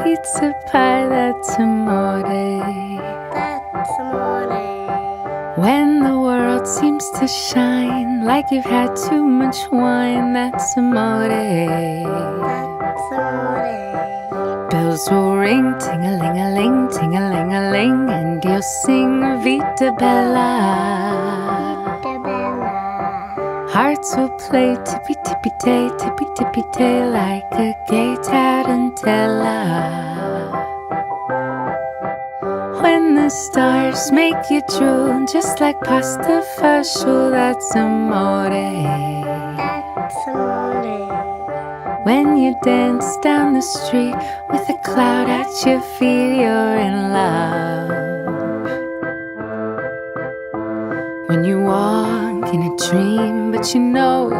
pizza pie, that's amore. That's amore. When the world seems to shine like you've had too much wine, that's amore. That's amore. Bells will ring, ting-a-ling-a-ling, ting-a-ling-a-ling, and you'll sing Vita Bella. Vita Bella. Hearts will play tippy-tippy-tay, tippy-tippy-tay, like a gay tarantella. When the stars make you drool, just like pasta fagioli, that's amore. That's amore. When you dance down the street with a cloud at your feet, you're in love. When you walk in a dream, but you know